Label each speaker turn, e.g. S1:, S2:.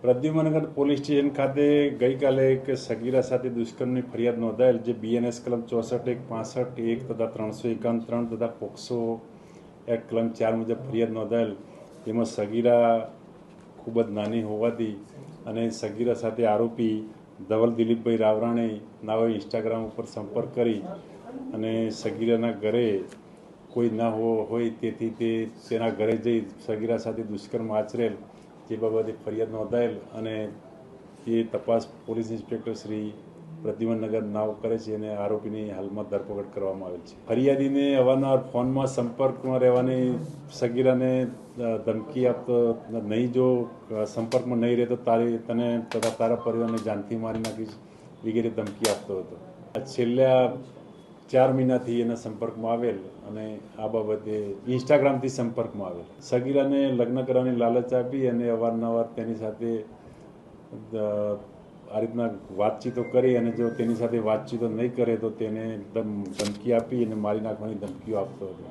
S1: Pradyuman Nagar police station ખાતે ગઈકાલે એક સગીરા સાથે દુષ્કર્મની ફરિયાદ નોંધાયેલ, જે બીએનએસ કલમ 64(1), 65(1) તથા 351(3) તથા પોક્સો એક્ટ કલમ 4 મુજબ ફરિયાદ નોંધાયેલ. તેમાં સગીરા ખૂબ જ નાની હોવાથી અને સગીરા સાથે આરોપી ધવલ દિલીપભાઈ રાવરાણી નાઓએ ઇન્સ્ટાગ્રામ ઉપર સંપર્ક કરી અને સગીરાના ઘરે કોઈ ના હોય તેથી તેના ઘરે જઈ સગીરા સાથે દુષ્કર્મ આચરેલ, જે બાબતે ફરિયાદ નોંધાયેલ અને એ તપાસ પોલીસ ઇન્સ્પેક્ટર શ્રી પ્રદ્યુમનનગર નાઓ કરે છે અને આરોપીની હાલમાં ધરપકડ કરવામાં આવેલ છે. ફરિયાદીને અવારનવાર ફોનમાં સંપર્કમાં રહેવાની, સગીરાને ધમકી આપતો, નહીં જો સંપર્કમાં નહીં રહે તો તને તથા તારા પરિવારને જાનથી મારી નાખીશ વગેરે ધમકી આપતો હતો. છેલ્લા 4 મહિનાથી એના સંપર્કમાં આવેલ અને આ બાબતે ઇન્સ્ટાગ્રામથી સંપર્કમાં આવેલ. સગીરાને લગ્ન કરવાની લાલચ આપી અને અવારનવાર તેની સાથે આ રીતના વાતચીતો કરી અને જો તેની સાથે વાતચીતો નહીં કરે તો તેને ધમકી આપી અને મારી નાખવાની ધમકીઓ આપતો હતો.